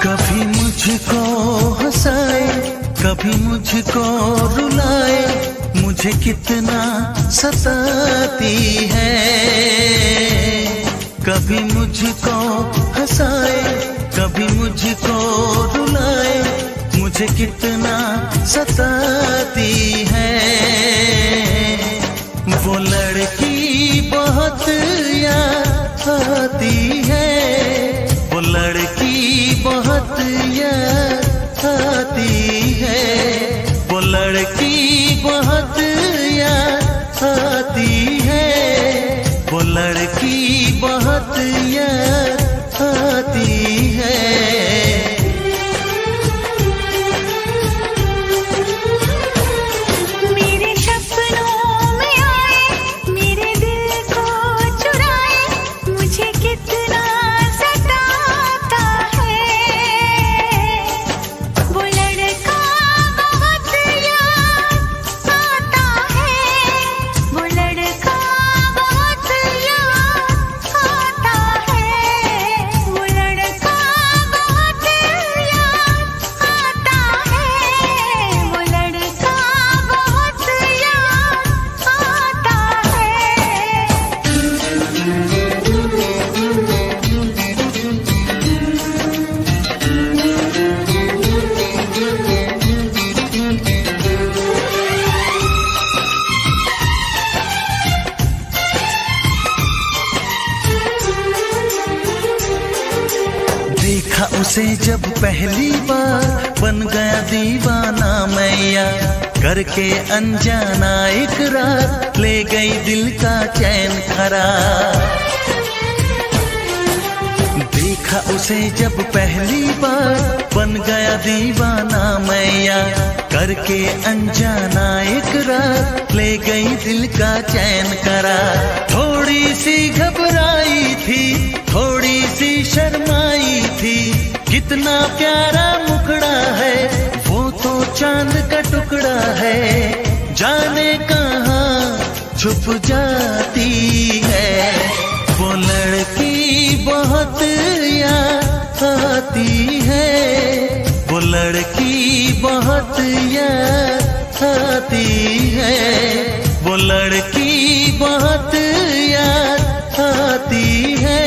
कभी मुझको हंसाए, कभी मुझको रुलाए, मुझे कितना सताती है। कभी मुझको हंसाए, कभी मुझको रुलाए, मुझे कितना सताती है। वो लड़की बहुत याद आती है, वो लड़की बहुत याद आती है, वो लड़की बहुत याद आती है, वो लड़की बहुत याद आती है। देखा उसे जब पहली बार, बन गया दीवाना मैया, करके अनजाना इकरार, ले गई दिल का चैन करार। देखा उसे जब पहली बार, बन गया दीवाना मैया, करके अनजाना इकरार, ले गई दिल का चैन करार। थोड़ी सी घबराई थी, थोड़ी सी शर्माई थी, कितना प्यारा मुखड़ा है, वो तो चांद का टुकड़ा है, जाने कहाँ छुप जाती है। वो लड़की बहुत याद आती है, वो लड़की बहुत याद आती है, वो लड़की बहुत याद आती है,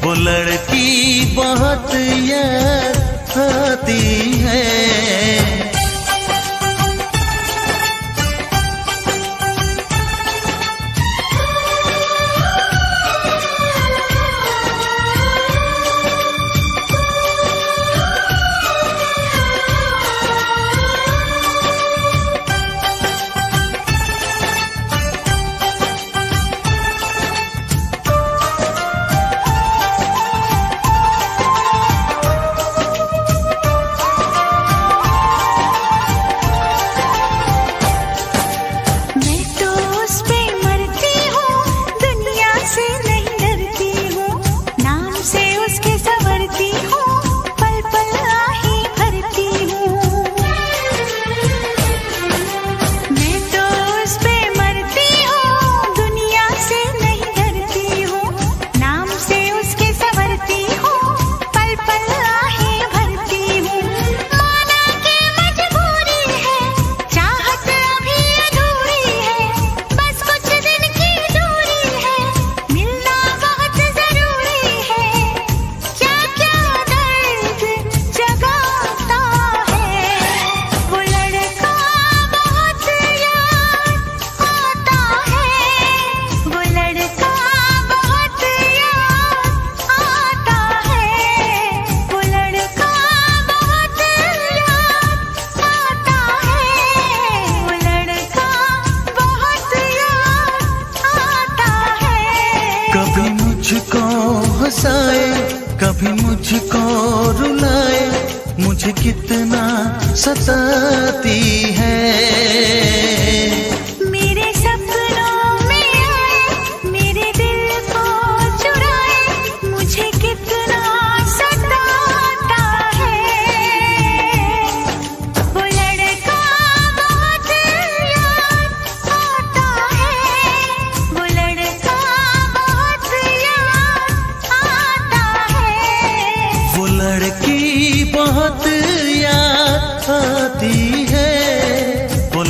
वो लड़की बहुत याद आती है। हंसाए, कभी मुझको रुलाए, मुझे कितना सताती है। मेरे सपनों में आए, मेरे दिल को चुराए, मुझे कितना सताता है। वो लड़का बहुत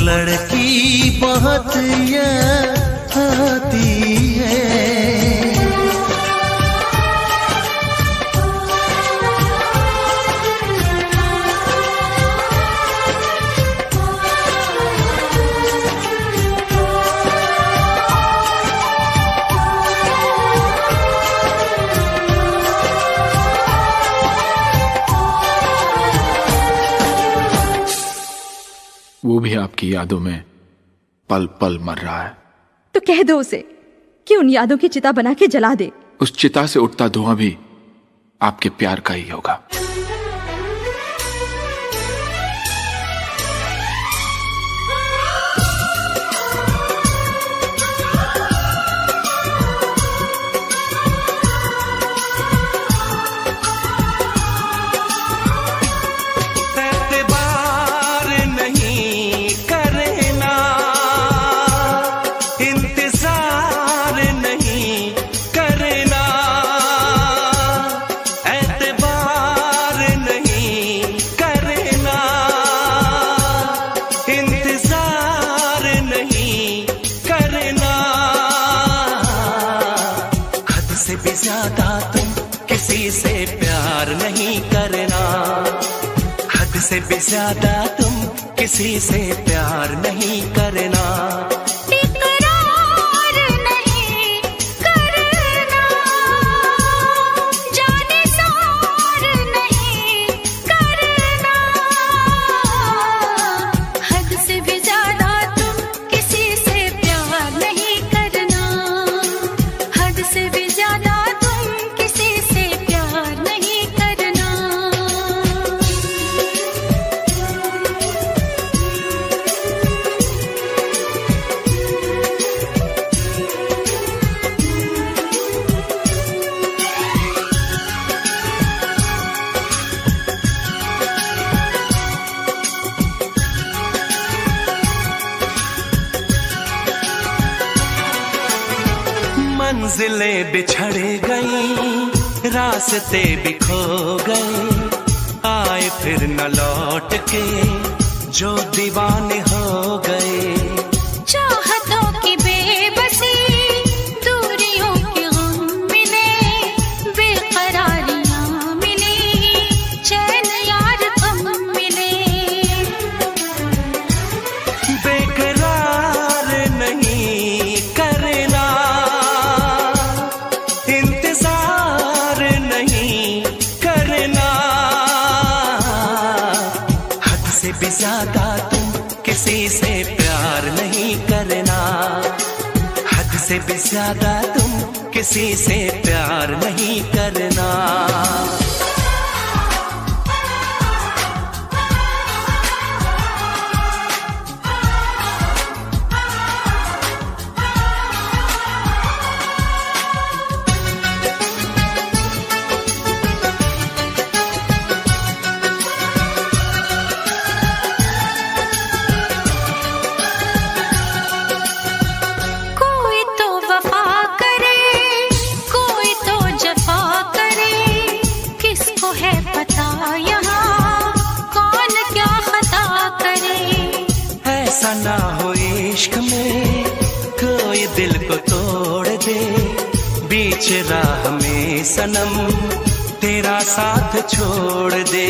लड़की बहुत याद आती है। वो भी आपकी यादों में पल पल मर रहा है। तो कह दो उसे कि उन यादों की चिता बना के जला दे। उस चिता से उठता धुआं भी आपके प्यार का ही होगा। ज्यादा तुम किसी से प्यार नहीं करना, हद से भी ज्यादा तुम किसी से प्यार नहीं करना। मंजिलें बिछड़ गई, रास्ते भी खो गए, आए फिर न लौट के जो दीवाने हो गए। चाहतों की बेबसी, दूरियों के गम मिले, बेकरारियां मिली, चैन यार कम मिले। बेकरार नहीं करना, इंतजार नहीं करना, हद से भी ज्यादा तुम किसी से प्यार नहीं करना, हद से भी ज्यादा तुम किसी से प्यार नहीं करना। ऐसा ना हो इश्क में कोई दिल को तोड़ दे, बीच राह में सनम तेरा साथ छोड़ दे।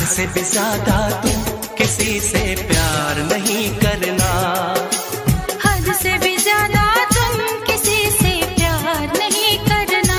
से भी ज्यादा तुम किसी से प्यार नहीं करना, हद से भी ज्यादा तुम किसी से प्यार नहीं करना।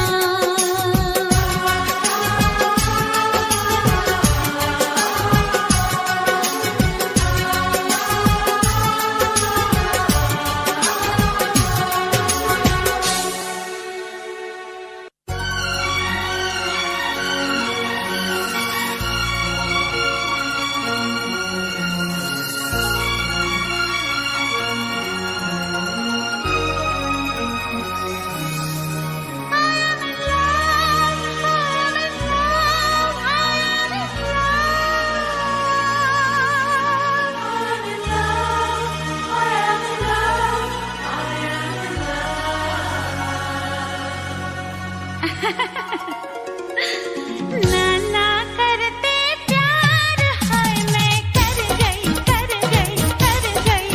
नाना करते प्यार, हाय मैं कर गई कर गई कर गई।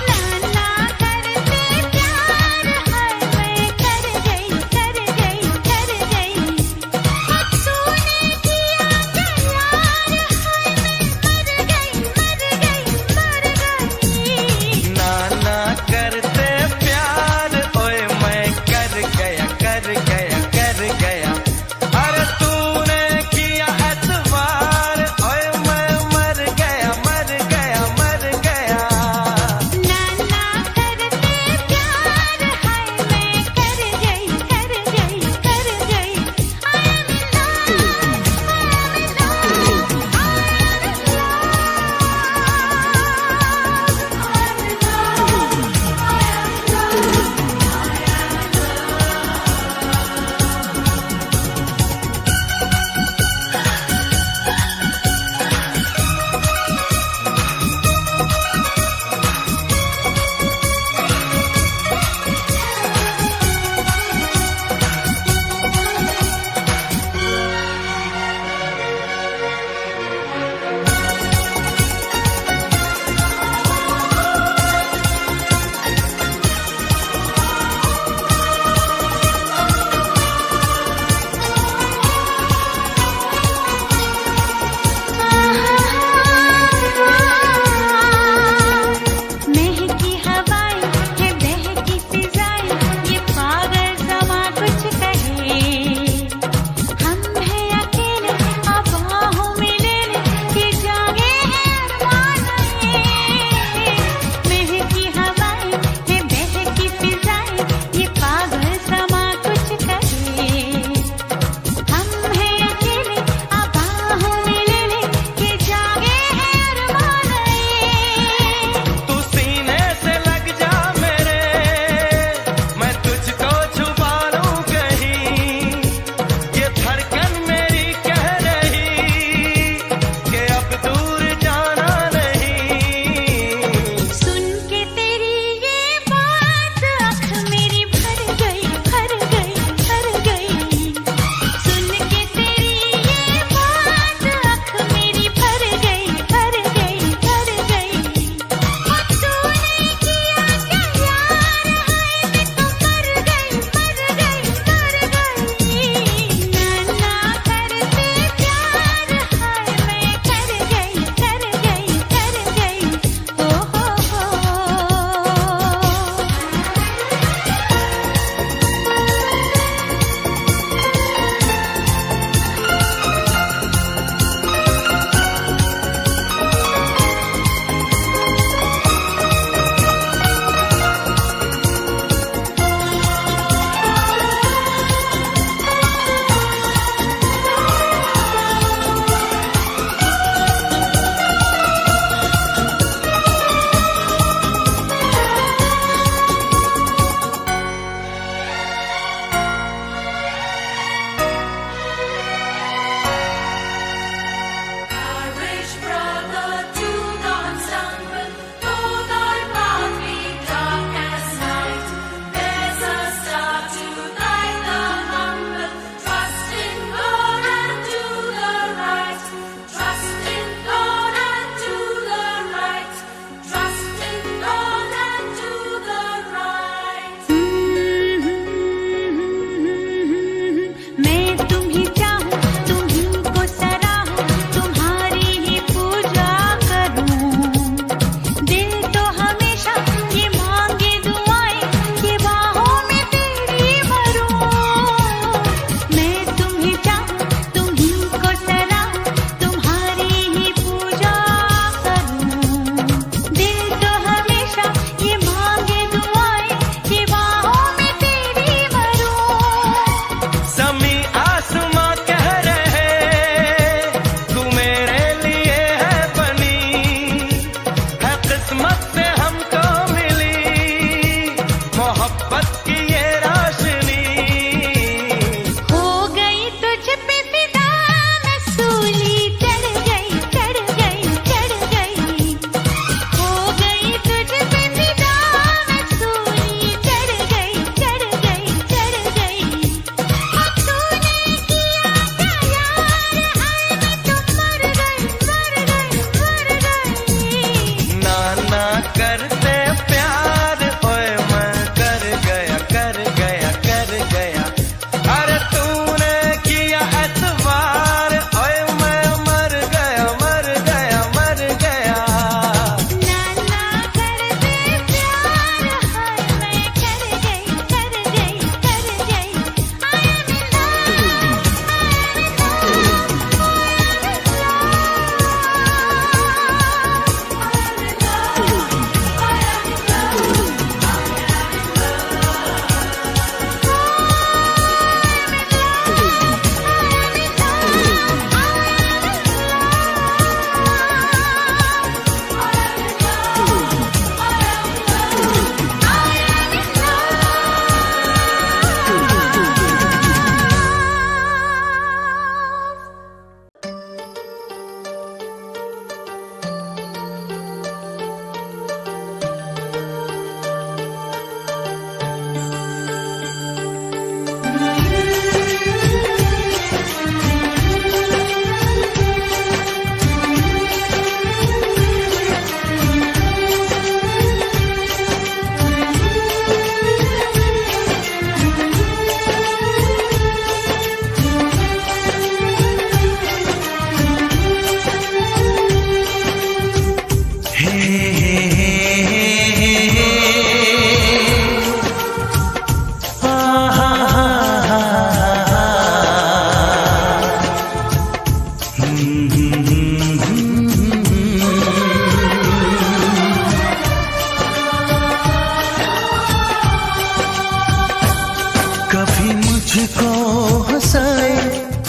नाना करते प्यार, हाय मैं कर गई कर गई कर गई। अब तूने किया क्या यार, हाय मैं मर गई मर गई। नाना करते प्यार, ओए मैं कर गया कर गया कर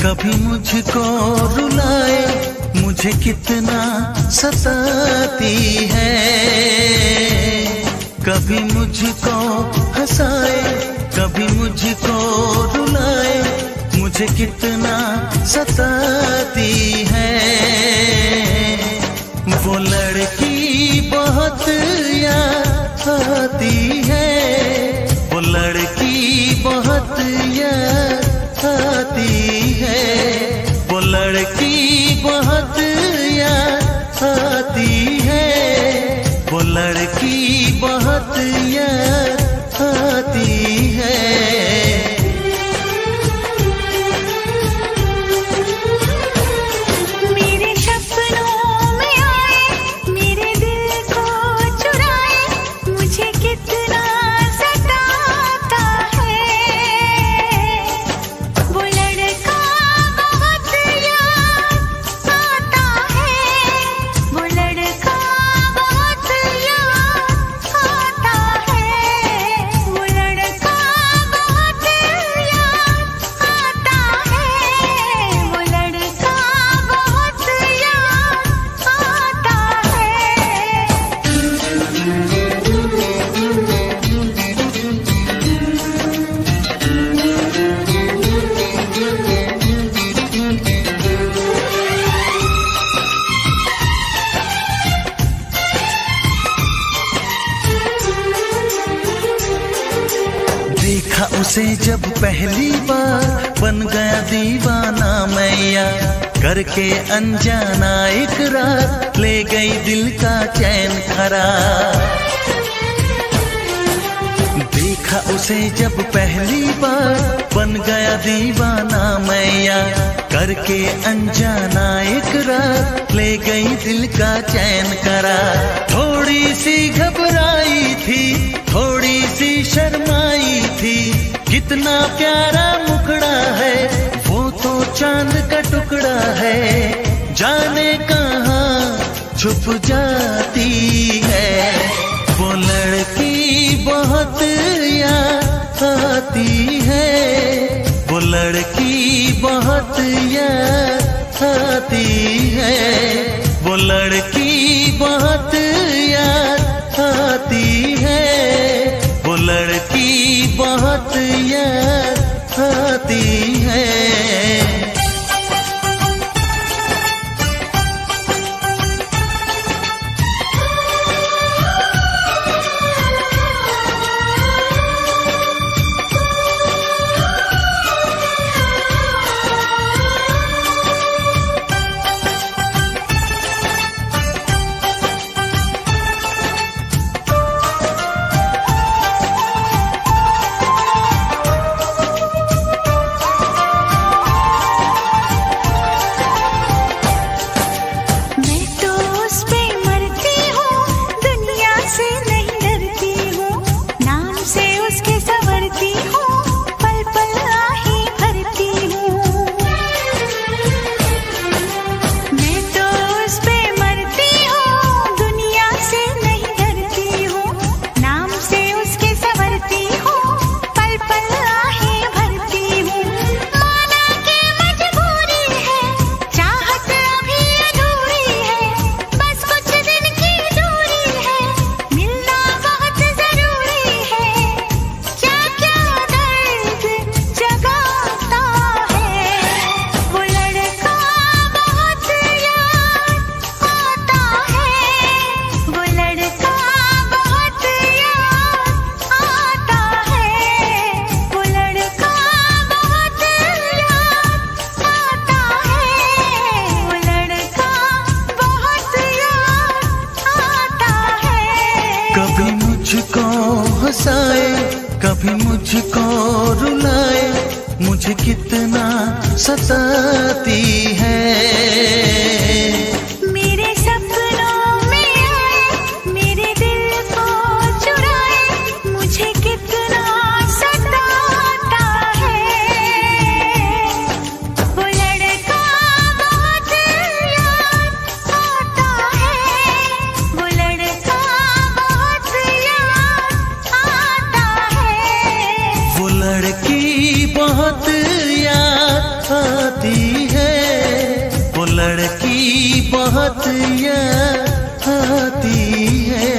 कभी मुझको रुलाए, मुझे कितना सताती है। कभी मुझको हंसाए, कभी मुझको रुलाए, मुझे कितना सताती है। वो लड़की बहुत याद आती है, वो लड़की बहुत याद आती है, वो लड़की बहुत याद आती है, वो लड़की बहुत याद आती है। देखा उसे जब पहली बार, बन गया दीवाना मैया, करके अनजाना इकरार, ले गई दिल का चैन करार। देखा उसे जब पहली बार, बन गया दीवाना मैया, करके अनजाना इकरार, ले गई दिल का चैन करार। थोड़ी सी घबराई थी, थोड़ी सी शर्माई थी, कितना प्यारा मुखड़ा है, वो तो चांद का टुकड़ा है, जाने कहाँ छुप जाती है। वो लड़की बहुत याद आती है, वो लड़की बहुत याद आती है, वो लड़की बहुत याद आती है, वो लड़की बहुत याद आती है। हंसाए, कभी मुझको रुलाए, मुझे कितना सताती है। मेरे सपनों में आए, मेरे दिल को चुराए, मुझे कितना सताता है। वो लड़का बहुत याद आता है, वो लड़का बहुत याद आता है, वो लड़की बहुत याद आती है, वो लड़की बहुत याद आती है।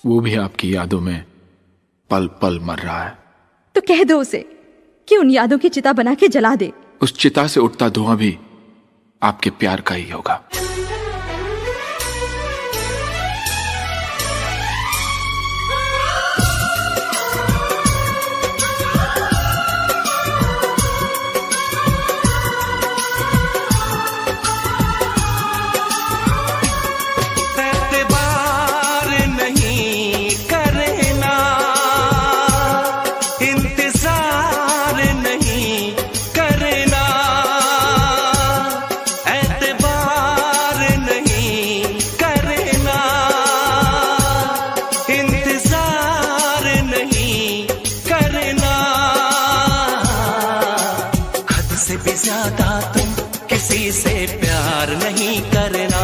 वो भी आपकी यादों में पल पल मर रहा है। तो कह दो उसे कि उन यादों की चिता बना के जला दे। उस चिता से उठता धुआं भी आपके प्यार का ही होगा। ज्यादा तुम किसी से प्यार नहीं करना,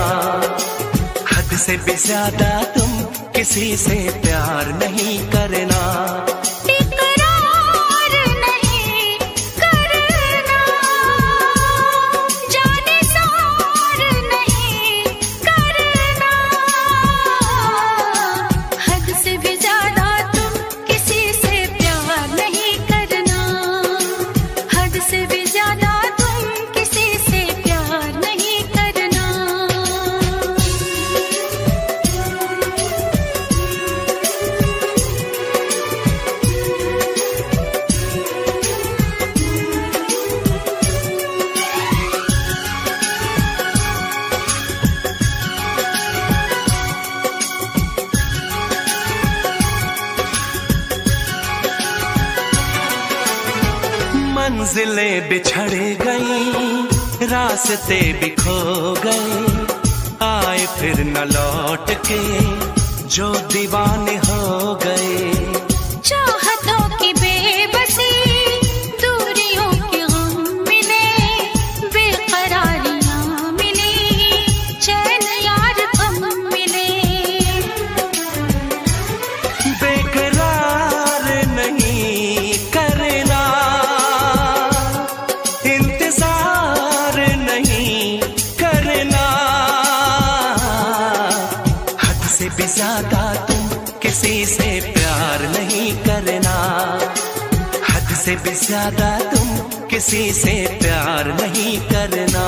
हद से भी ज्यादा तुम किसी से प्यार नहीं करना। इकरार नहीं करना, जाने सार नहीं करना, हद से भी ज्यादा तुम किसी से प्यार नहीं करना, हद से भी ज्यादा मंजिलें बिछड़ गई, रास्ते भी खो गए, आए फिर न लौट के जो दीवाने हो गए। चाहतों की बेबसी, दूरियों के गम मिले, बेकरारियां मिली, चैन यार कम मिले। बेकरार नहीं करना, इंतजार नहीं करना, हद से भी ज्यादा तुम किसी से प्यार नहीं करना, हद से भी ज्यादा तुम किसी से प्यार नहीं करना।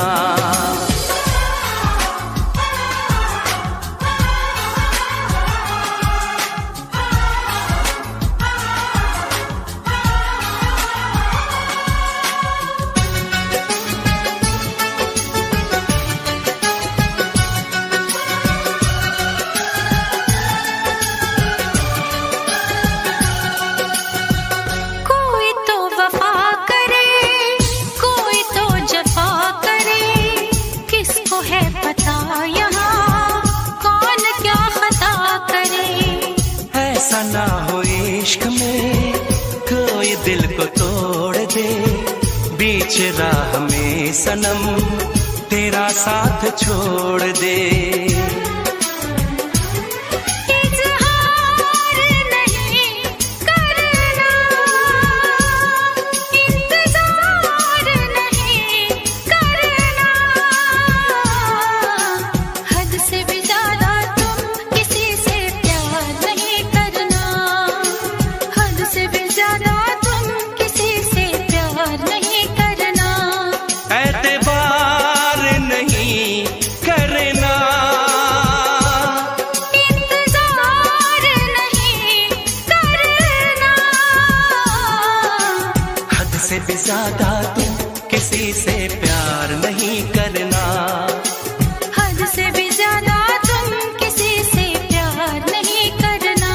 ऐसा ना हो इश्क में कोई दिल को तोड़ दे, बीच राह में सनम तेरा साथ छोड़ दे। से भी ज्यादा तुम किसी से प्यार नहीं करना, हद से भी ज्यादा तुम किसी से प्यार नहीं करना।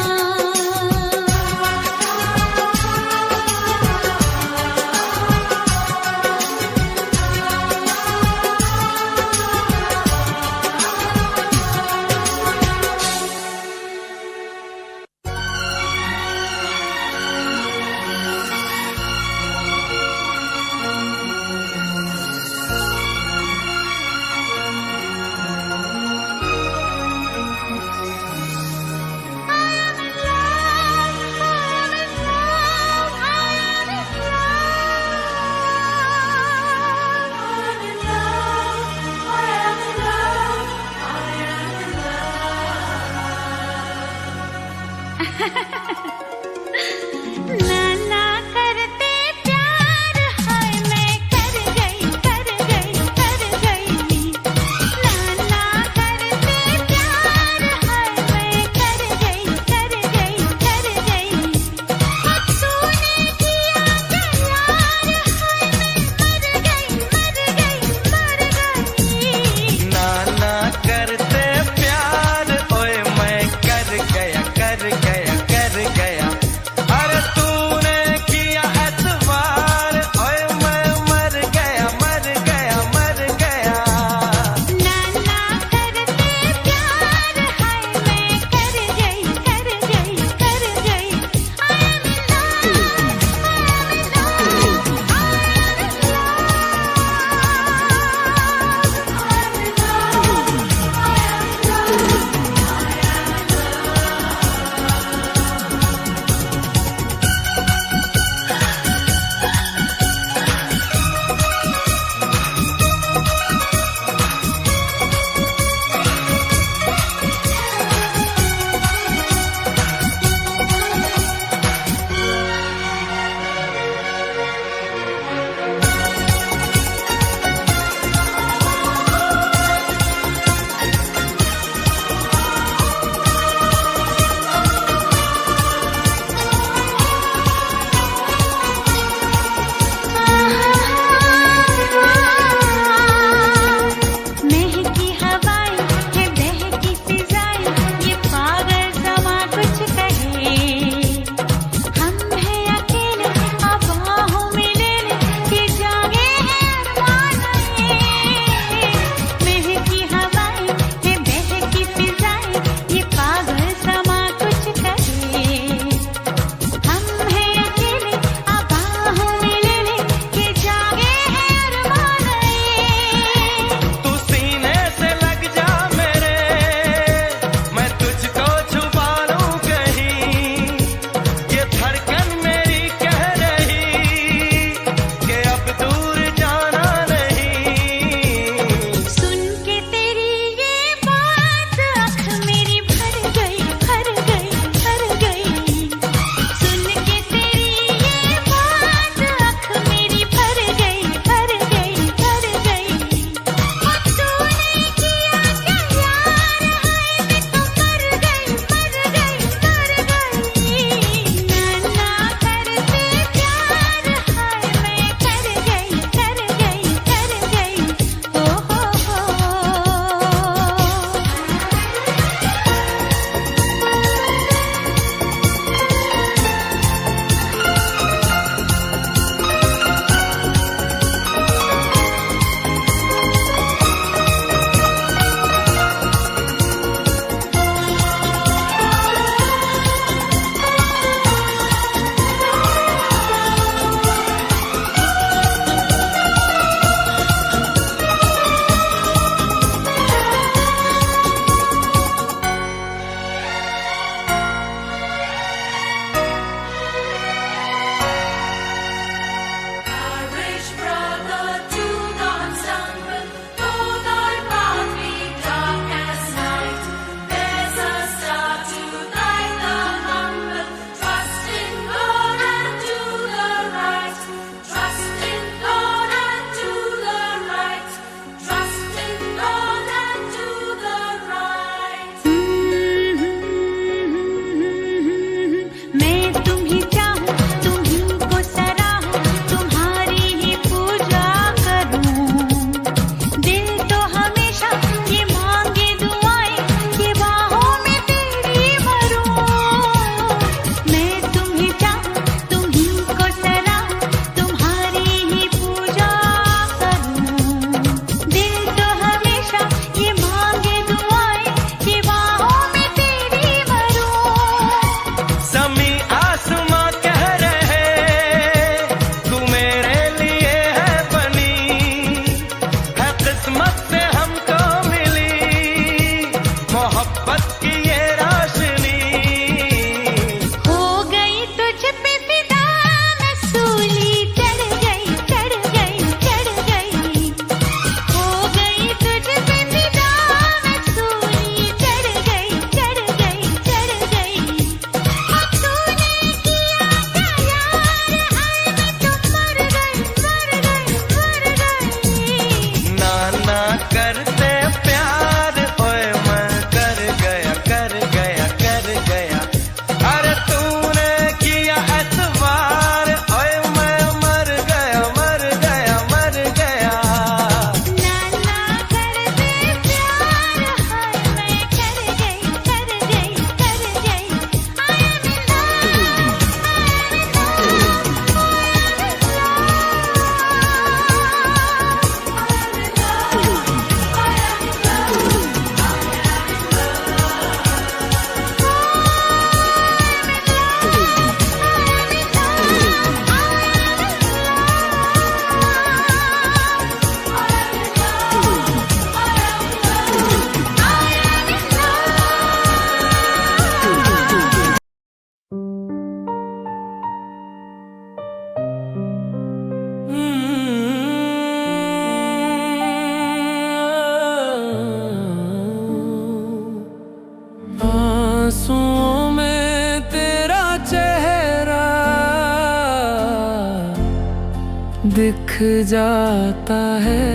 नाना करते प्यार हाय मैं कर गई नाना करते प्यार हाय मैं कर गई अब तूने किया क्या यार हाय मैं मर गई नाना करते प्यार ओए मैं कर गया अरे तूने किया एतबार ओए मैं मर गया नाना करते प्यार हाय मैं कर गई I am in महकी हवाएं है बहकी फिजाएं ये पागल समा कुछ कहे हम हैं अकेले अब बाहों में ले ले कि जागे हैं अरमान महकी हवाएं है बहकी फिजाएं ये पागल समा कुछ कहे हम हैं अकेले अब बाहों में ले ले कि जागे हैं अरमान तू सीने से लग जा मेरे मैं तुझको छुपा लूं कहीं ये धड़कन मेरी कह रही कि अब दूर जाना नहीं सुन के तेरी ये बात आँख मेरी भर गई सुन के तेरी ये बात आँख मेरी भर गई अब तूने किया क्या यार हाय मैं तो मर गई नाना करते प्यार हाय मैं कर गई ओ हो Courage, brother, do not stumble, though thy path be dark as night. There's a star to guide the humble. Trust in God and do the right. Trust in God and do the right. Trust in God and do the right. मैं तुम्ही चाहूं तुम्ही को सराहूं तुम्हारी ही पूजा करूं दिल तो हमेशा ये मांगे दुआएं कि बाहों में तेरी मरूं मैं तुम्ही चाहूं तुम्ही को सराहूं तुम्हारी ही पूजा करूं दिल तो हमेशा ये मांगे दुआएं कि बाहों में तेरी मरूं समी आसमां कह रहे तू मेरे लिए है बनी है किस्मत से हमको मिली मोहब्बत की ये रोशनी हो गई तुझ पे फिदा मैं सूली चढ़ गई हो गई तुझ पे फिदा मैं सूली चढ़ गई आंसुओं में तेरा चेहरा दिख जाता है,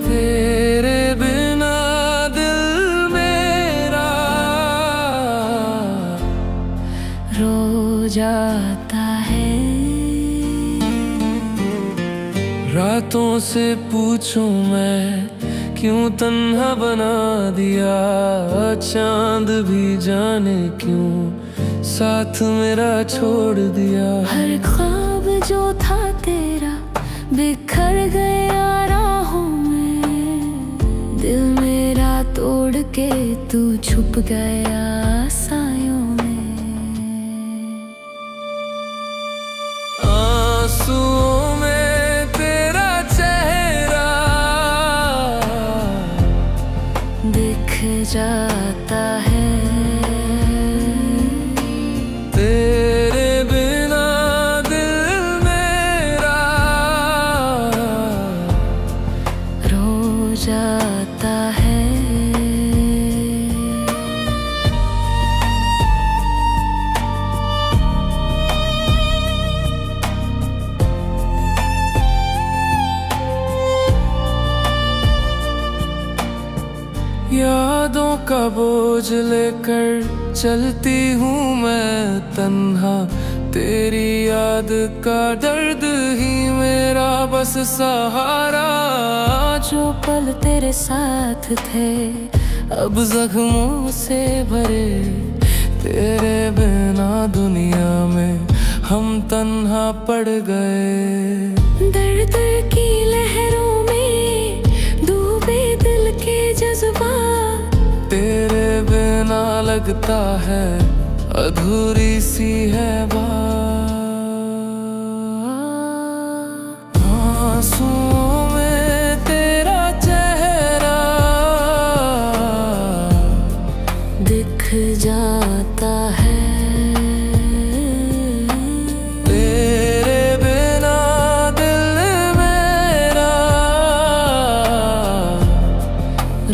तेरे बिना दिल मेरा रो जाता है। रातों से पूछूं मैं क्यों तन्हा बना दिया, चांद भी जाने क्यों साथ मेरा छोड़ दिया। हर ख्वाब जो था तेरा बिखर गया राहों में, दिल मेरा तोड़ के तू छुप गया सायों में। आंसुओं में तेरा चेहरा दिख जाता है, तेरे बिना दिल मेरा रो जाता है। यादों का बोझ लेकर चलती हूँ मैं तन्हा, तेरी याद का दर्द ही मेरा बस सहारा। जो पल तेरे साथ थे अब जख्मों से भरे, तेरे बिना दुनिया में हम तन्हा पड़ गए। दर्द की लहरों में डूबे दिल के जज्बात, तेरे बिना लगता है अधूरी सी है बात। आंसुओं में तेरा चेहरा दिख जाता है, तेरे बिना दिल मेरा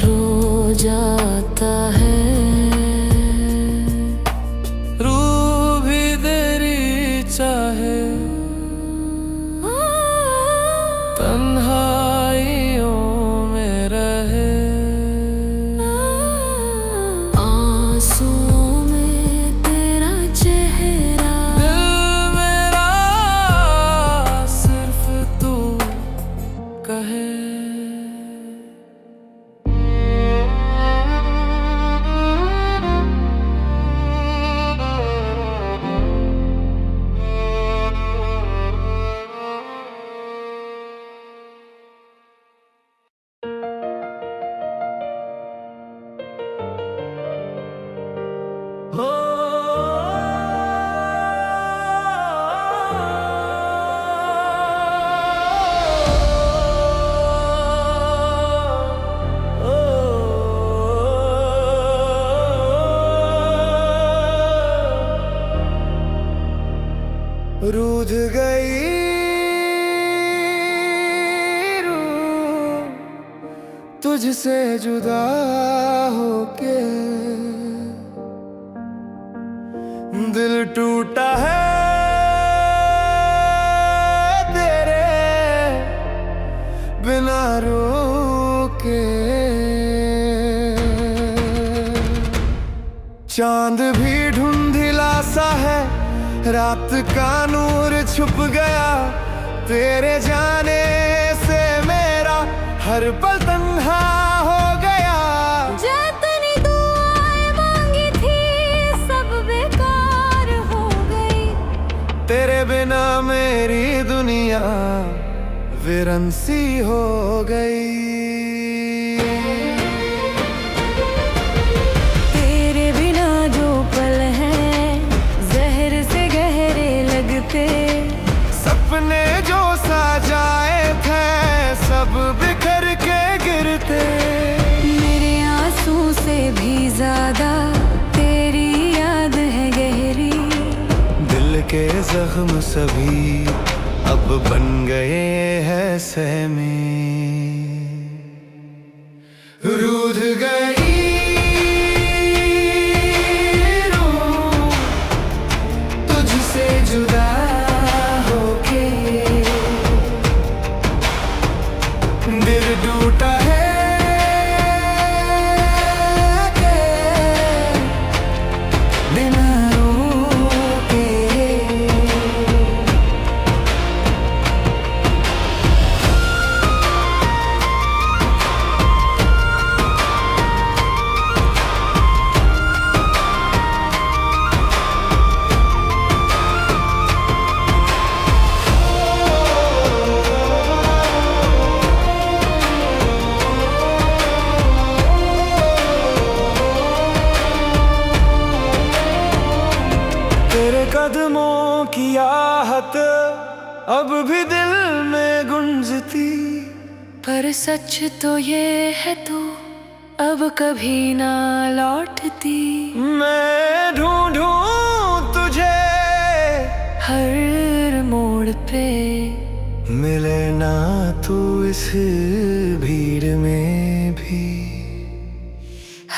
रो जाता है। रूह भी तेरी चाहे तन्हाइयों में रहे। आंसुओं में तेरा चेहरा दिल मेरा सिर्फ तू कहे। रूठ गई रूह तुझसे जुदा होके, दिल टूटा है तेरे बिना रोके। चांद भी ढूंढिला सा है, रात का नूर छुप गया, तेरे जाने से मेरा हर पल तन्हा हो गया। जितनी दुआएं मांगी थी सब बेकार हो गई, तेरे बिना मेरी दुनिया वीरन सी हो गई। तेरे बिना जो पल हैं जहर से गहरे लगते, सपने जो सजाए थे सब बिखर के गिरते। मेरे आंसू से भी ज्यादा तेरी याद है गहरी, दिल के जख्म सभी अब बन गए हैं सहमे। रूठ गई कदमों की आहट अब भी दिल में गुंजती। पर सच तो ये है तू अब कभी ना लौटती। मैं ढूंढूं तुझे हर मोड़ पे, मिले ना तू इस भीड़ में भी।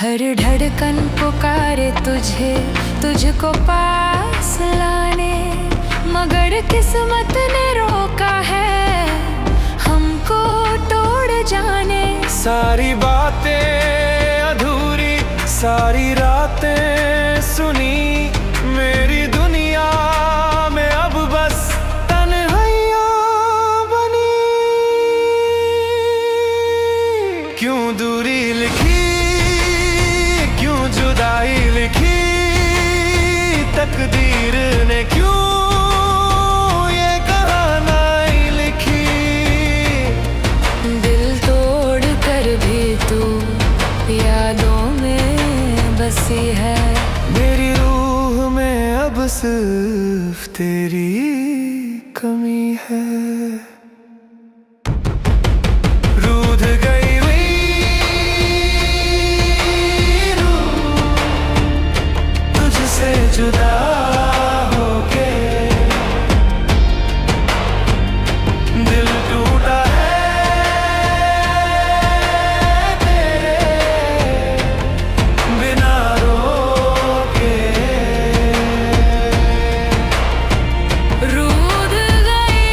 हर धड़कन पुकारे तुझे, तुझको पास लाने, मगर किस्मत ने रोका है हमको तोड़ जाने। सारी बातें अधूरी, सारी रातें सुनी, मेरी दुनिया में अब बस तन्हाइयाँ बनी। क्यों दूरी लिखी, क्यों जुदाई लिखी, तकदीर ने क्यों ये कहानी लिखी। दिल तोड़ कर भी तू यादों में बसी है। मेरी रूह में अब सिर्फ तेरी कमी है। रूठ गई हुई रूह तुझसे जुदा होके, दिल टूटा है तेरे बिना रोके। रूठ गई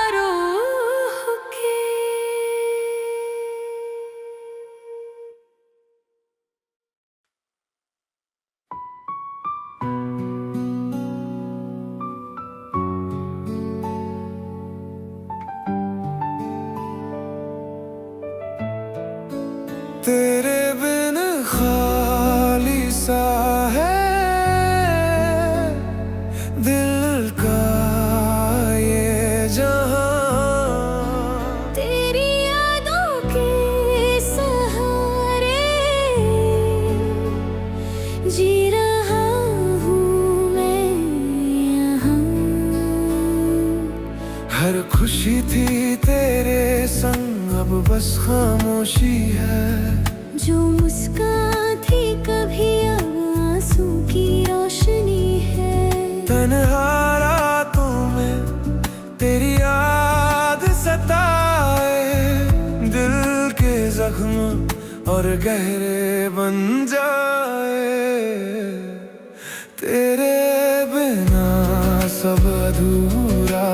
रूह के। तेरे बिन खाली सा है दिल का ये जहां। तेरी यादों के सहारे जी रहा हूँ मैं यहाँ। हर खुशी थी तेरे संग अब बस खामोशी है। जो मुस्कान थी कभी अब आंसू की रोशनी है। तन्हा रातों में तेरी याद सताए, दिल के जख्म और गहरे बन जाए। तेरे बिना सब अधूरा,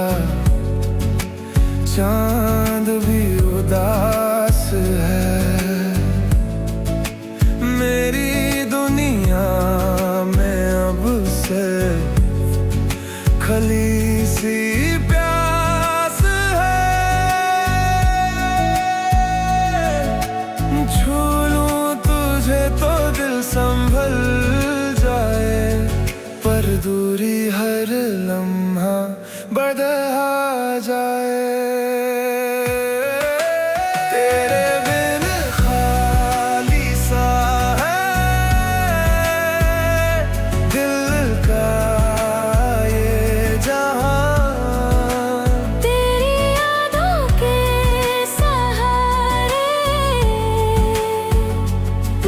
चांद भी उदास है। मेरी दुनिया में अब से खली सी प्यास है। छू लूं तुझे तो दिल संभल जाए, पर दूरी हर लम्हा बढ़ा जाए। तेरे बिन खाली सा है दिल का ये जहां। तेरी यादों के सहारे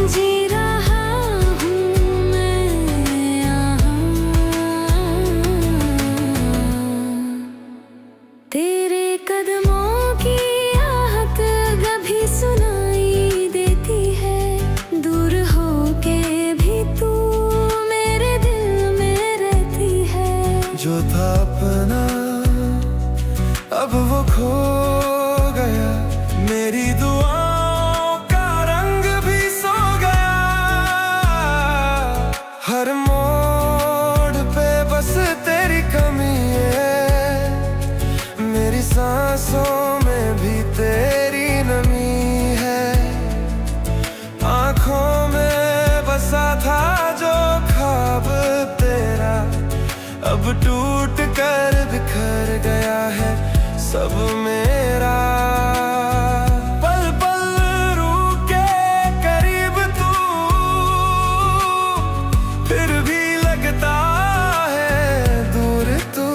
जी रहा हूँ मैं यहाँ। तेरे कदमों की आहट कभी सुनाई देती है। दूर होके भी तू मेरे दिल में रहती है। जो था अपना अब वो खो गया, मेरी दुआओं का रंग भी सो गया। हर मोड़ पे बस तेरी कमी है, मेरी सांस अब टूट कर बिखर गया है सब मेरा। पल पल रूके करीब तू, फिर भी लगता है दूर तू।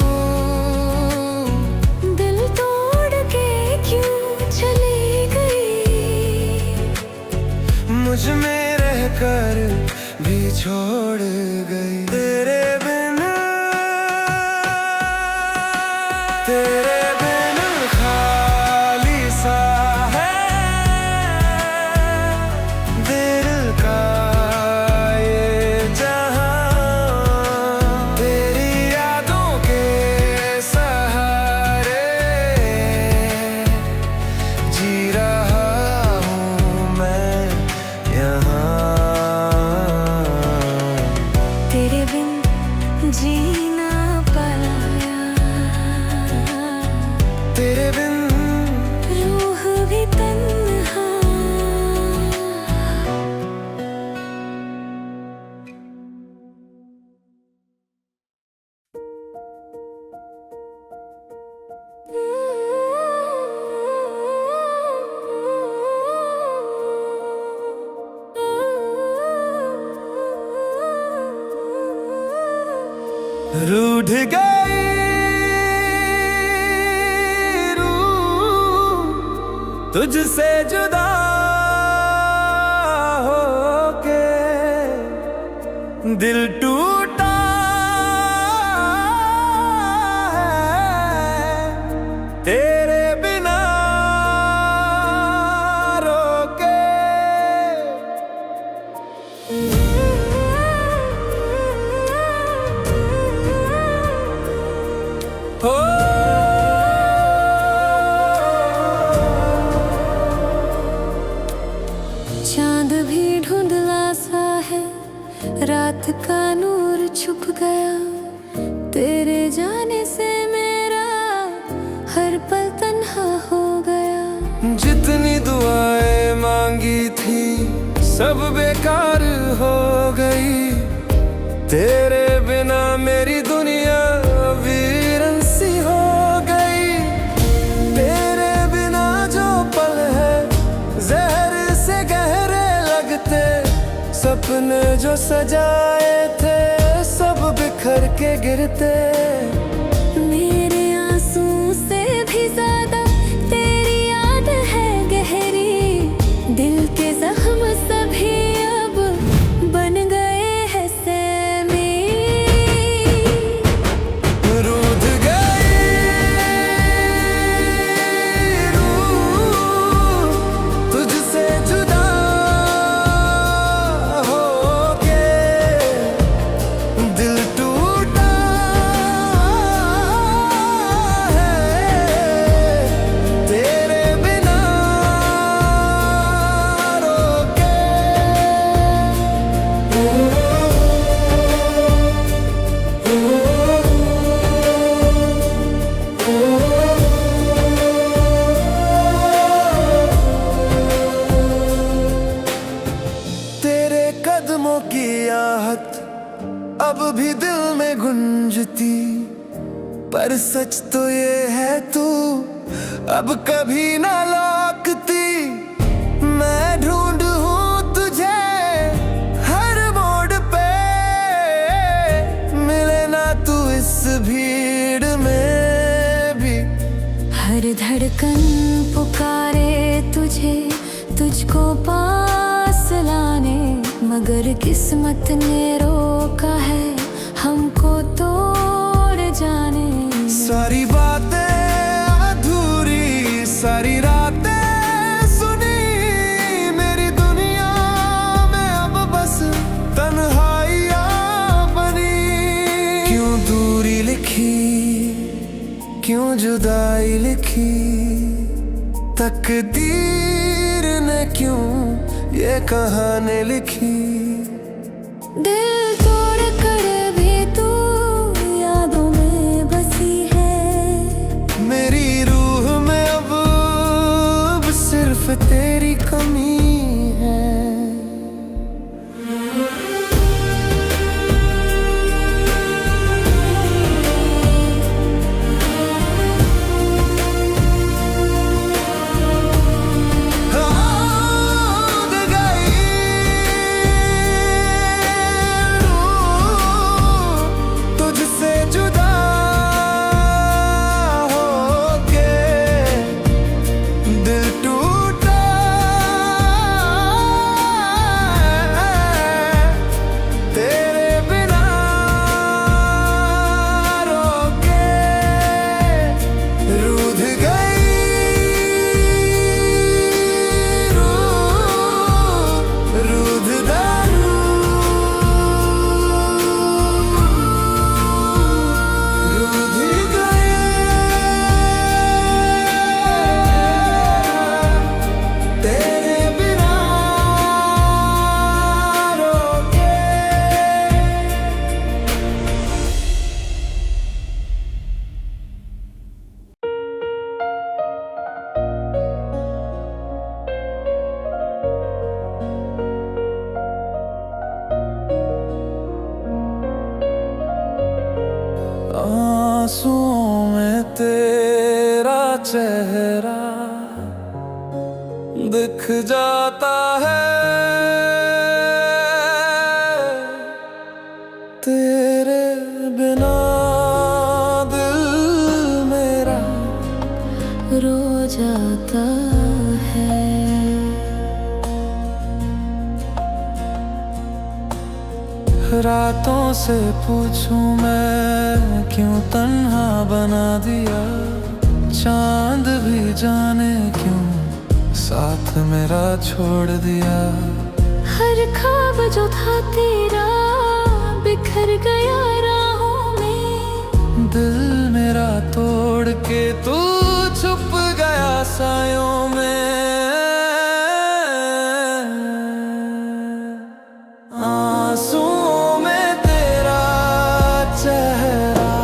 दिल तोड़ के क्यों चली गई, मुझ में रहकर भी छोड़ गई। तेरे बिन खाली सा है दिल का ये जहां। तेरी यादों के सहारे जी रहा हूँ मैं यहाँ। तेरे बिन जी ना पाया, तेरे बिन रूह भी तन्हा। रूठ गई रूह तुझसे जुदा होके, दिल टूटा है तेरे बिना रोके। हो चांद भी धुंधला सा है, रात का नूर छुप गया। तेरे जाने से मेरा हर पल तन्हा हो गया। जितनी दुआएं मांगी थी सब बेकार हो गई। तेरे बिना मेरी दुनिया वीरन सी हो गई। तेरे बिना जो पल है जहर से गहरे लगते, सपने जो सजाए थे सब बिखर के गिरते। मेरे आंसू से भी ज्यादा तेरी याद है गहरी। दिल के जख्म सभी अब बन गए हैं सहमी। रूठ गई रूह तुझसे जुदा होके, दिल टूटा है तेरे बिना रोके। तेरे कदमों की आहट अब भी दिल में गुंजती, पर सच तो ये है तू अब कभी ना लौटती। मैं ढूंढूं तुझे हर मोड़ पे, मिले ना तू इस भीड़ में भी। हर धड़कन पुकारे तुझे, तुझको पास लाने, मगर किस्मत ने रोका है हमको तोड़ जाने। सारी बातें अधूरी, सारी रातें सुनी, मेरी दुनिया में अब बस तन्हाइयाँ बनी। क्यों दूरी लिखी, क्यों जुदाई लिखी, तकदीर ने क्यों ये कहानी लिखी। दिल तोड़ कर भी तू यादों में बसी है। मेरी रूह में अब सिर्फ तेरी कमी है। आंसुओं में तेरा चेहरा दिख जाता है, तेरे बिना दिल मेरा रो जाता है। रातों से पूछूं मैं क्यों तन्हा बना दिया, चांद भी जाने क्यों साथ मेरा छोड़ दिया। हर ख्वाब जो था तेरा बिखर गया राहों में, दिल मेरा तोड़ के तू छुप गया सायों में। आंसुओं में तेरा चेहरा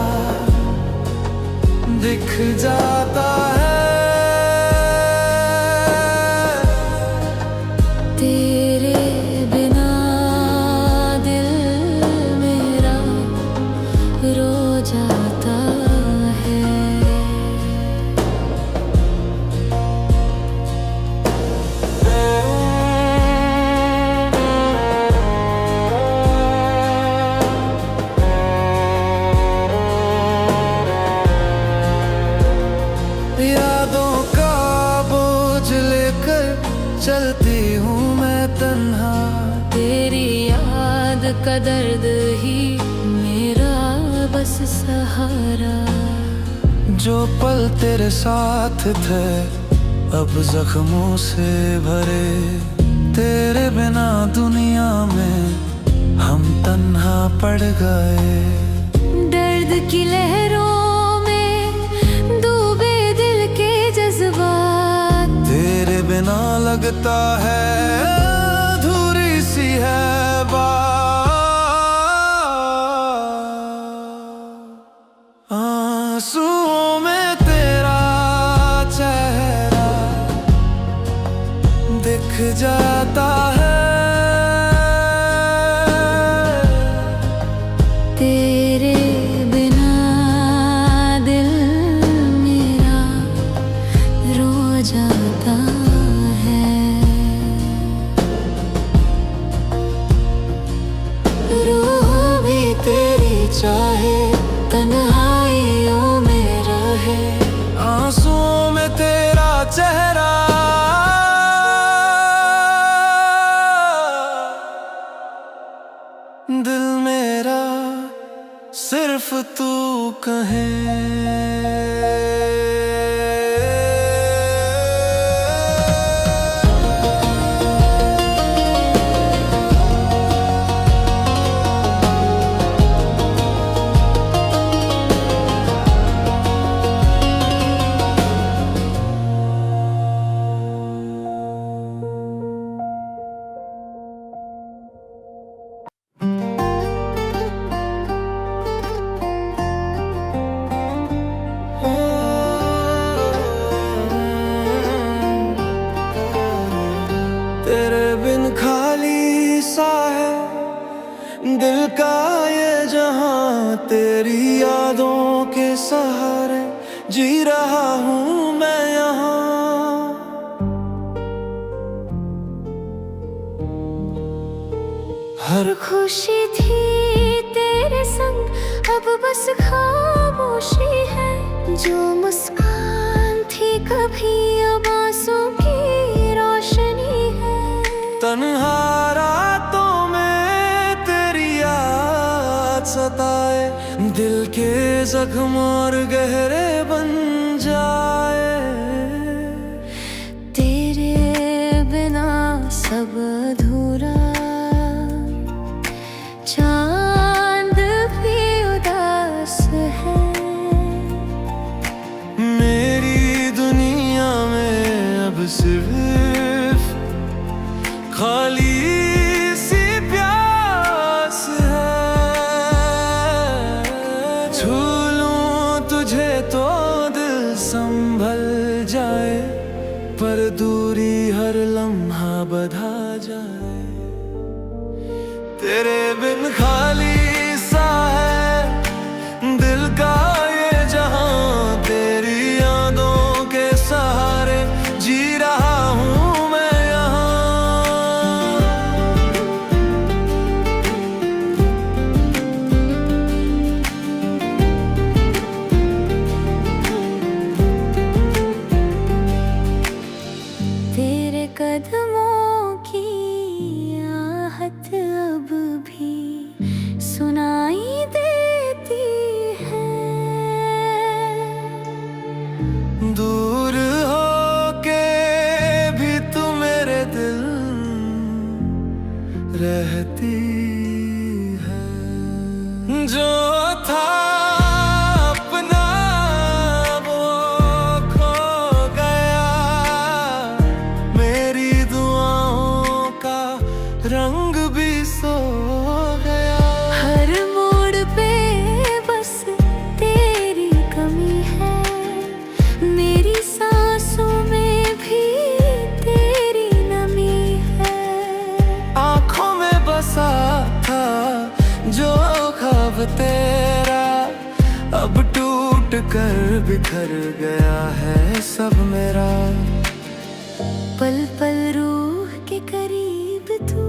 दिख जाता है, तेरे बिना दिल मेरा रो जाता है। यादों का बोझ लेकर चलती हूँ मैं तन्हा, तेरी याद का दर्द ही मेरा बस सहारा। जो पल तेरे साथ थे अब जख्मों से भरे, तेरे बिना दुनिया में हम तन्हा पड़ गए। दर्द की लहरों में डूबे दिल के जज्बात, तेरे बिना लगता है अधूरी सी है बात। आंसुओं में तेरा चेहरा दिख जाता है, तेरे बिना दिल मेरा रो जाता है। रूह भी तेरी चाहे तन्हाइयों में रहे, आंसुओं में तेरा चेहरा दिल मेरा सिर्फ तू कहे। तेरे बिन खाली सा है दिल का ये जहां, तेरी यादों के सहारे जी रहा हूँ मैं यहाँ। हर खुशी थी तेरे संग अब बस खामोशी है, जो मुस्कान थी कभी अब आंसू की रोशनी है। तन्हा रातों में तेरी याद सताए, दिल के जख्म और गहरे बन जाए। तेरे बिना सब अधूरा, चांद भी उदास है। मेरी दुनिया में अब सिर्फ खाली सी प्यास है। छू लूं तुझे तो दिल संभल जाए, पर दूरी हर लम्हा बधा जाए। तेरे बिन खाली सा है दिल का ये बिखर गया है सब मेरा। पल पल रूह के करीब तू,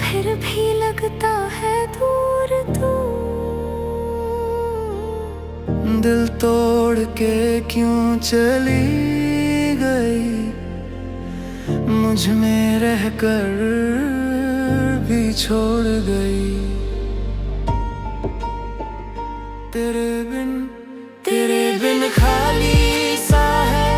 फिर भी लगता है दूर तू। दिल तोड़ के क्यों चली गई, मुझ में रहकर भी छोड़ गई। तेरे बिन खाली सा है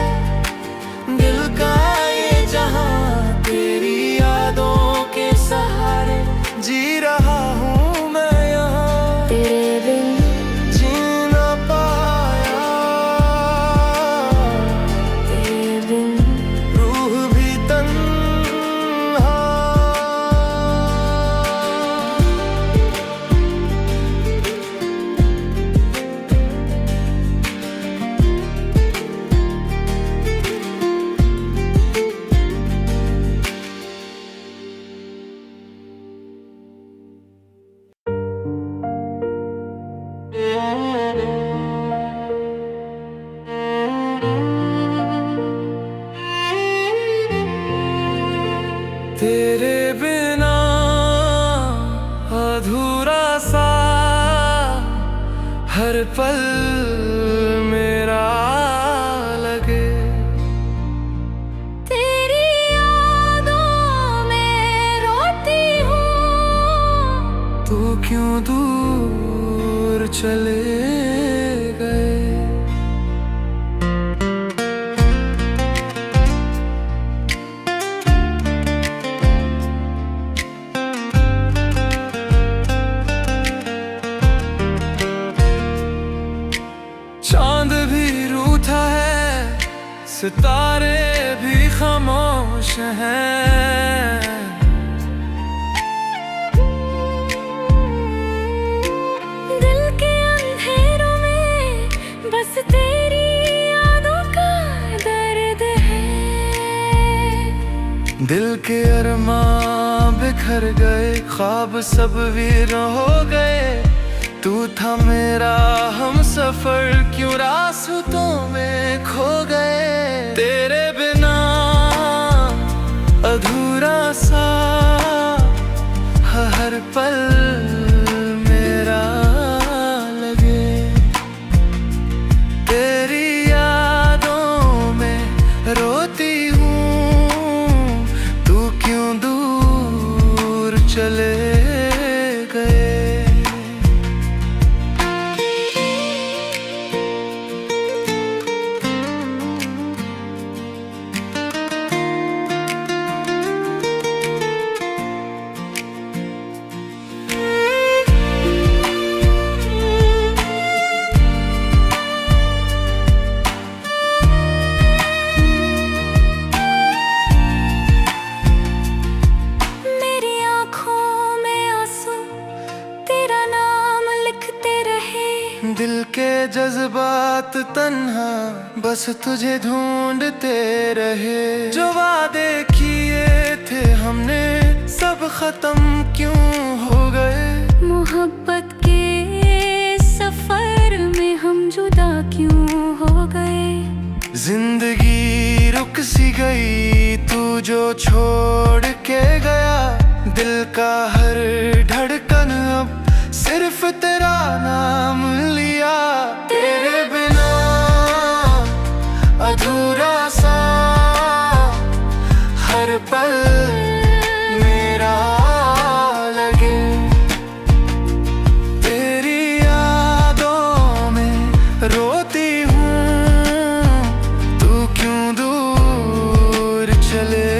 दिल का ये जहां, तेरी यादों के सहारे जी रहा हूँ मैं यहाँ। तेरे बिन जी ना पाया, तेरे बिन रूह भी तन्हा। तेरे बिना अधूरा सा हर पल मेरा लगे। तेरी यादों में रोती हूँ, तू क्यों दूर चले गए। चांद भी रूठा है, सितारे भी खामोश हैं। दिल के अंधेरों में बस तेरी यादों का दर्द है। दिल के अरमां बिखर गए, ख्वाब सब वीर हो गए। तू था मेरा हम सफर, क्यों रास्तों में खो गए। तेरे बिना अधूरा सा हर पल मेरा लगे। तेरी यादों में रोती हूँ, तू क्यों दूर चले गए। मेरी आँखों में आंसू तेरा नाम लिखते रहे। दिल के जज्बात तन्हा बस तुझे ढूंढते रहे। जो वादे किए थे हमने सब खत्म क्यों हो गए। मोहब्बत के सफर में हम जुदा क्यों हो गए। जिंदगी रुक सी गई, तू जो छोड़ के गया। दिल का हर धड़कन अब सिर्फ तेरा नाम लिया। तेरे बिना अधूरा सा हर पल मेरा लगे। तेरी यादों में रोती हूँ, तू क्यों दूर चले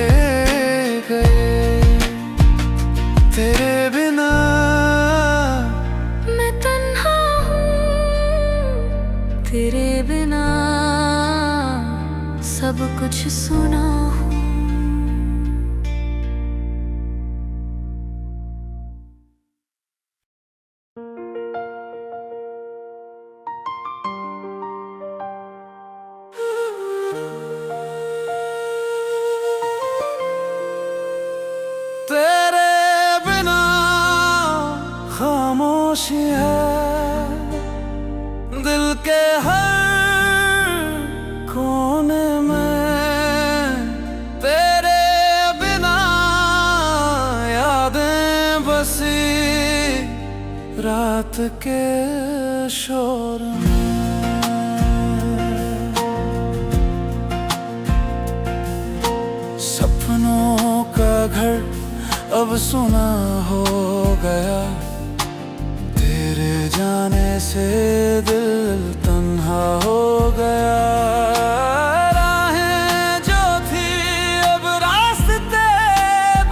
गए। तेरे बिना मैं तन्हा हूँ, तेरे बिना सब कुछ सुना हूँ। तेरे बिना खामोशी है दिल के हर कोने में तेरे बिना यादें बसी रात के शोर में। सपनों का घर अब सुना हो गया, तेरे जाने से दिल तन्हा हो गया। राहें जो थी अब रास्ते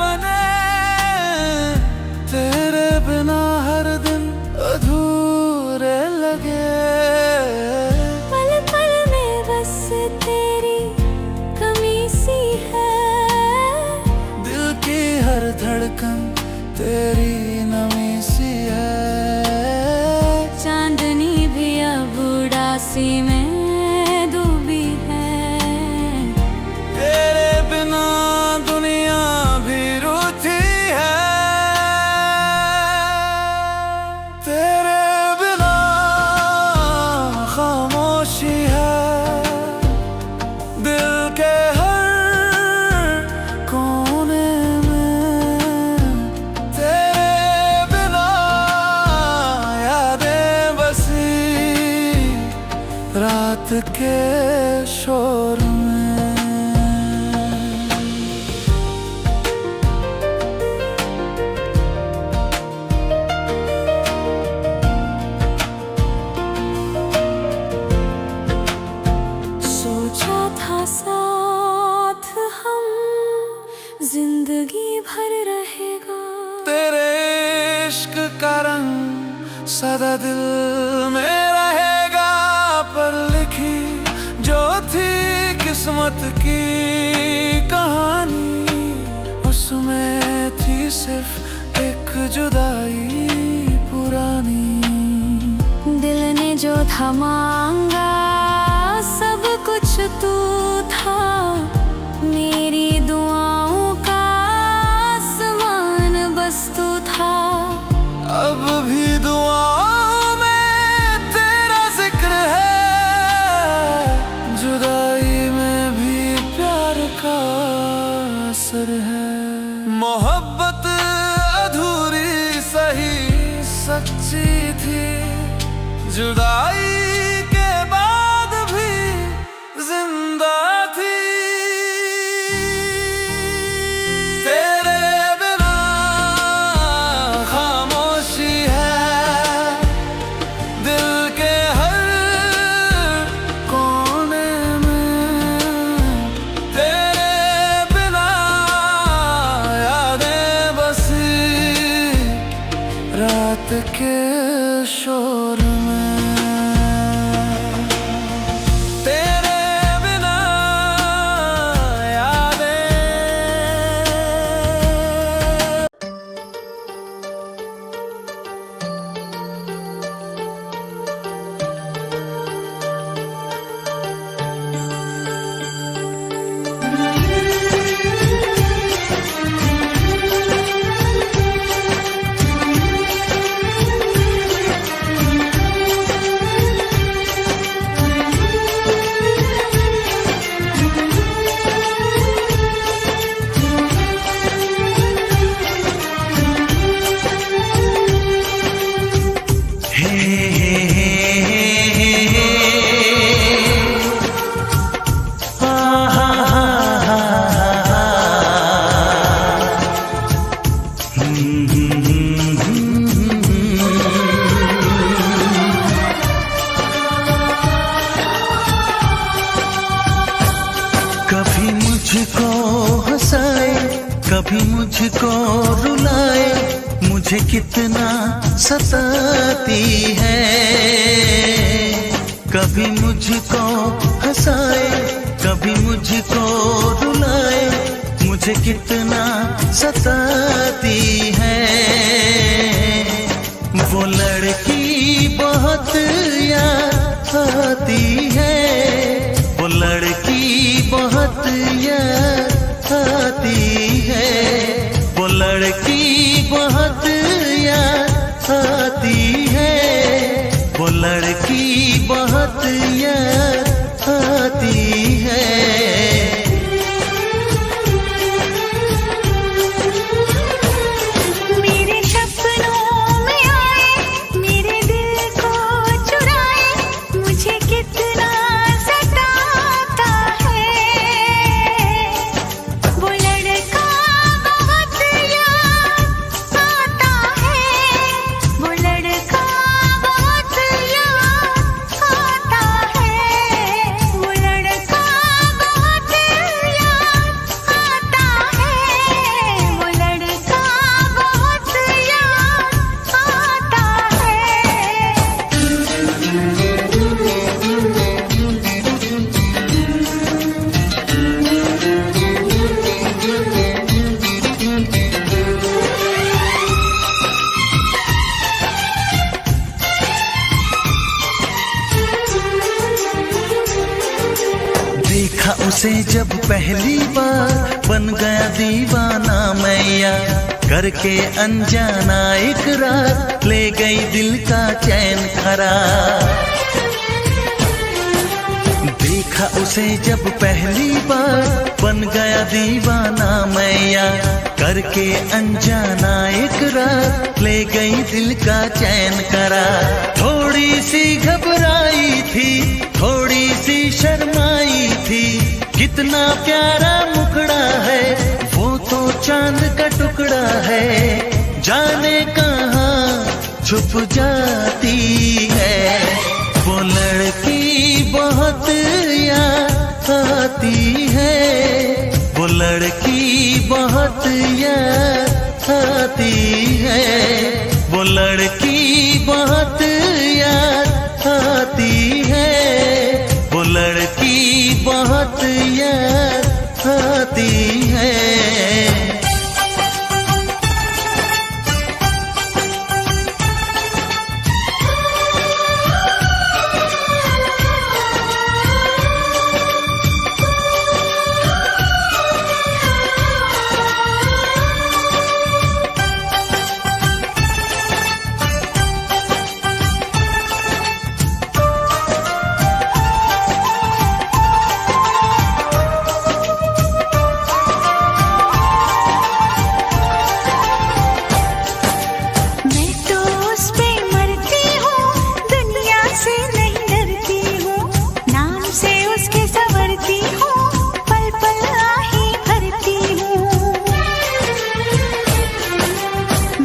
बने, तेरे बिना हर दिन अधूरे लगे। पल पल में बस तेरी कमी सी है, दिल की हर धड़कन तेरी नमी सी है। चांदनी भी अब उदासी में डूबी है। तेरे बिना दुनिया भी रूठी है, तेरे बिना खामोशी है। दिल के हर कोने में तेरे बिना यादें बसी रात के शोर में। सोचा था साथ हम जिंदगी भर रहेगा। तेरे इश्क का रंग सदा दिल में रहेगा, पर लिखी जो थी किस्मत की कहानी, उसमें थी सिर्फ एक जुदाई पुरानी। दिल ने जो था मांगा सब कुछ तू था, मेरी दुआओं का आसमान बस तू था। अब भी दुआओं में तेरा जिक्र है, जुदाई में भी प्यार का असर है। मोहब्बत अधूरी सही सच्ची थी, जुदाई के बाद भी जिंदा थी। तेरे बिना खामोशी है, दिल के हर कोने में तेरे बिना यादें बसी रात के शोर में। तेरे बिना यादें। कभी मुझको हंसाए, कभी मुझको रुलाए, मुझे कितना सताती है। कभी मुझको हंसाए, कभी मुझको रुलाए, मुझे कितना सताती है। वो लड़की बहुत याद आती है, वो लड़की बहुत याद आती है, वो लड़की बहुत याद आती है, वो लड़की बहुत याद आती है। मेरे सपनों में आए, मेरे दिल को चुराए, मुझे कितना सताता है। वो लड़का बहुत याद आता है, वो लड़का बहुत याद आता है, वो लड़का बहुत याद आता है, वो लड़का बहुत याद आता है। देखा उसे जब पहली बार बन गया दीवाना मैया, करके अनजाना इकरार ले गई दिल का चैन करार। देखा उसे जब पहली बार बन गया दीवाना मैया, करके अनजाना इकरार ले गई दिल का चैन करार। थोड़ी सी घबराई थी, थोड़ी सी शर्माई थी, कितना प्यारा मुखड़ा है, वो तो चांद का टुकड़ा है, जाने कहाँ छुप जाती है। वो लड़की बहुत याद आती है, वो लड़की बहुत याद आती है, वो लड़की बहुत याद आती है, वो लड़की बहुत याद आती है। मैं तो उस पे मरती हूँ, दुनिया से नहीं डरती हूँ, नाम से उसके संवरती हूँ, पल पल आही भरती हूँ।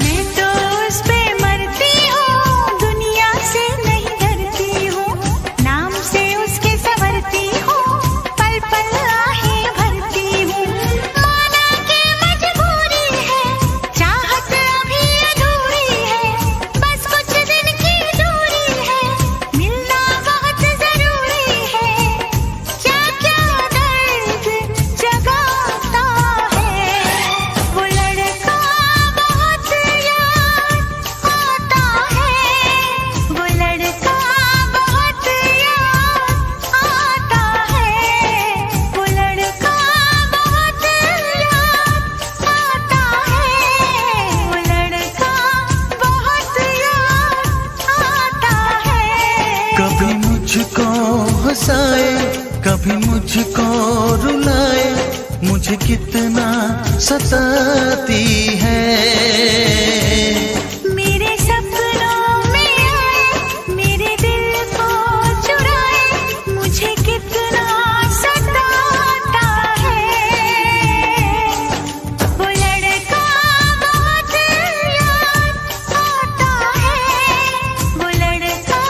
मैं तो उस पे मरती हूँ, दुनिया से नहीं डरती हूँ, नाम से उसके संवरती हूँ, पल पल आही भरती हूँ। माना के मजबूरी है, चाहत अभी अधूरी है, बस कुछ दिन की दूरी है, मिलना बहुत जरूरी है। क्या क्या दर्द जगाता है, वो लड़का बहुत याद आता है, वो लड़का बहुत याद आता है, वो लड़का बहुत याद आता है, वो लड़का बहुत याद आता है। कभी मुझको हंसाए, कभी मुझको रुलाए, मुझे कितना सताती है। मेरे सपनों में आए, मेरे दिल को चुराए, मुझे कितना सताता है। वो लड़का बहुत याद आता है, वो लड़का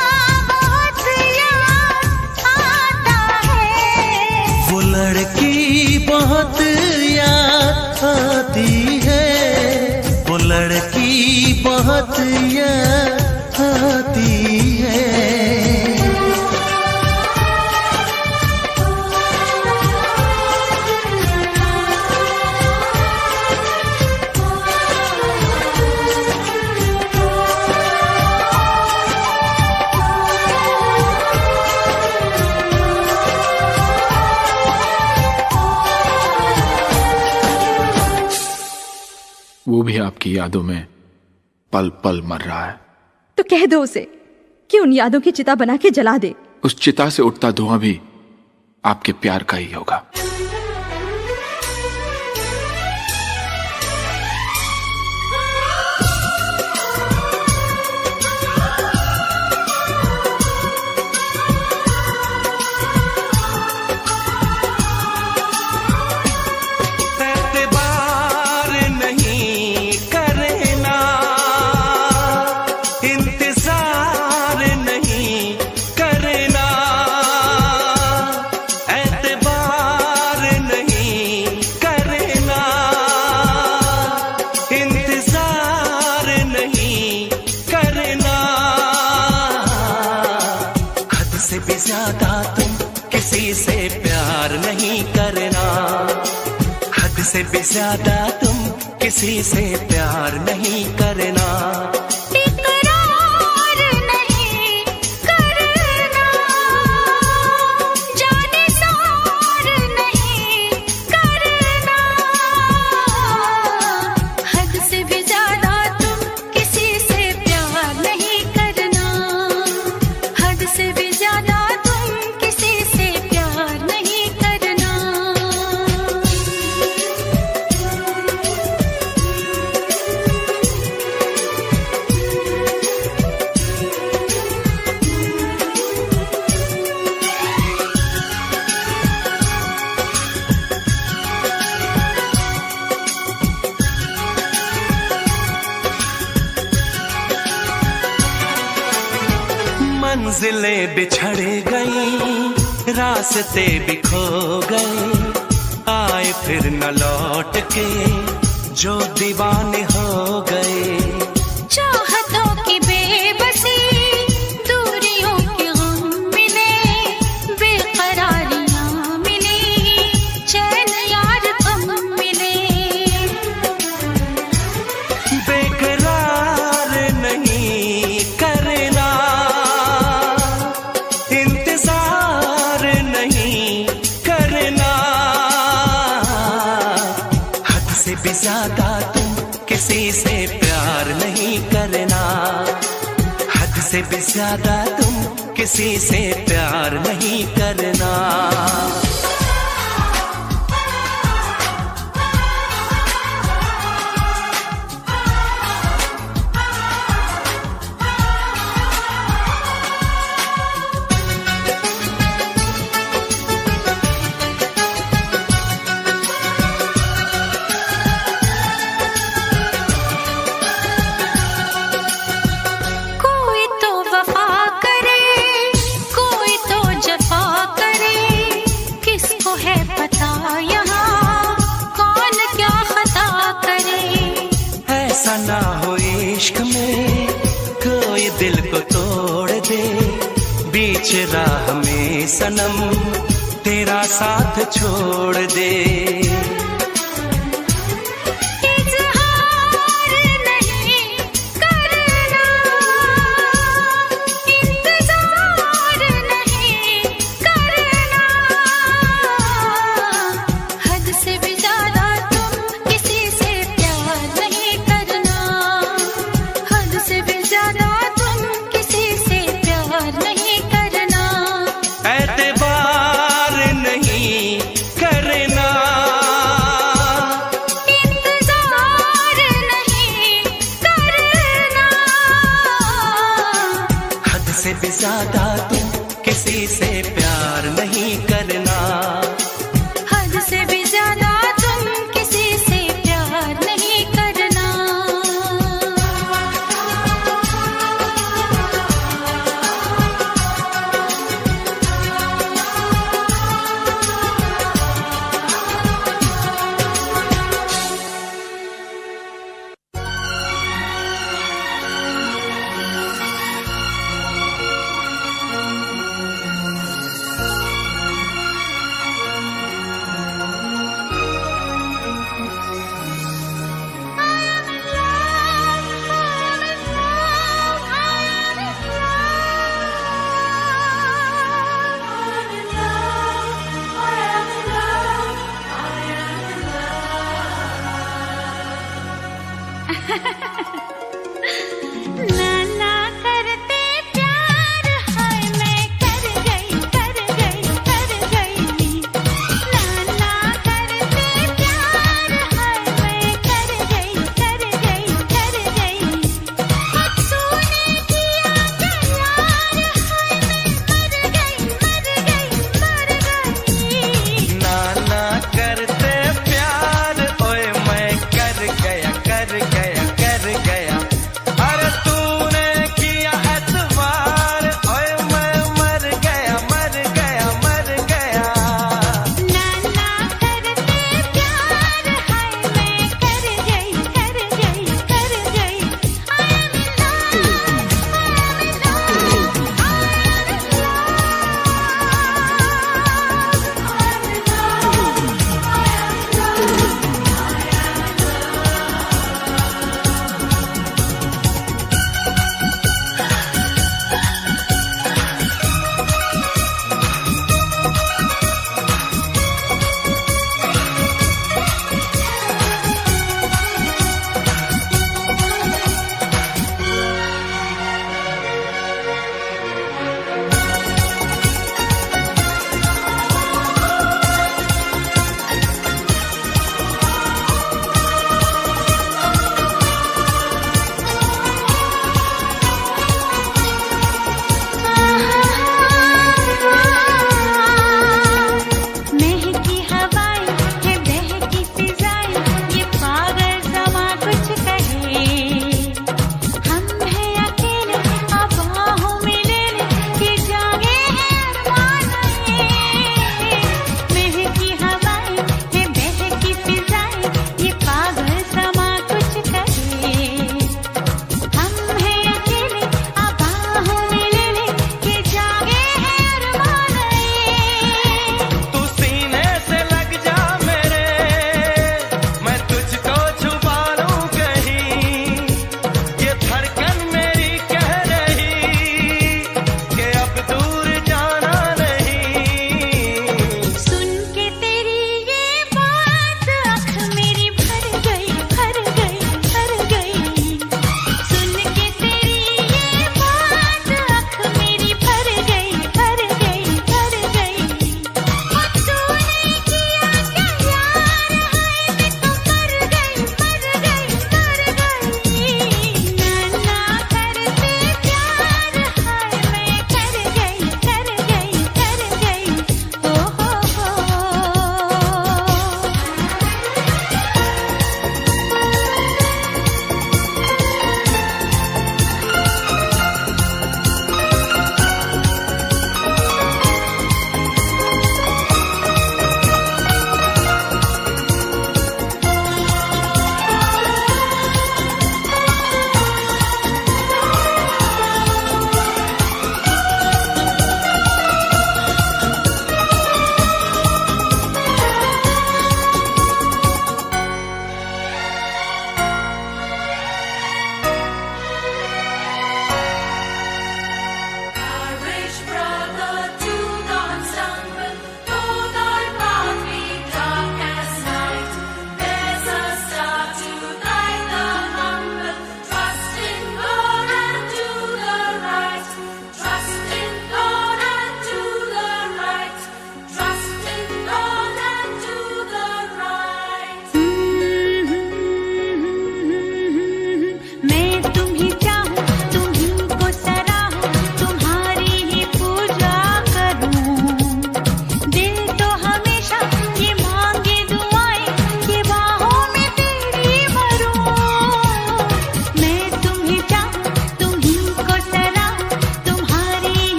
बहुत याद आता है। वो लड़की बहुत याद आती है, वो लड़की बहुत याद आती है। वो भी आपकी यादों में पल पल मर रहा है। तो कह दो उसे कि उन यादों की चिता बना के जला दे। उस चिता से उठता धुआं भी आपके प्यार का ही होगा। ज्यादा तुम किसी से प्यार नहीं करना, हद से भी ज्यादा तुम किसी से प्यार नहीं करना। इकरार नहीं करना, जाने सार नहीं करना, हद से भी ज्यादा तुम किसी से प्यार नहीं करना, हद से भी ज्यादा मंजिलें बिछड़ गई, रास्ते भी खो गए, आए फिर न लौट के जो दीवाने हो गए। चाहतों की बेबसी, दूरियों के गम मिले, बेकरारियां मिली, चैन यार कम मिले। बेकरार नहीं करना, इंतजार नहीं करना, हद से भी ज्यादा तुम किसी से प्यार नहीं करना, हद से भी ज्यादा तुम किसी से प्यार नहीं करना। ऐसा ना हो इश्क में कोई दिल को तोड़ दे, बीच राह में सनम तेरा साथ छोड़ दे। से भी ज्यादा तुम किसी से प्यार नहीं करना।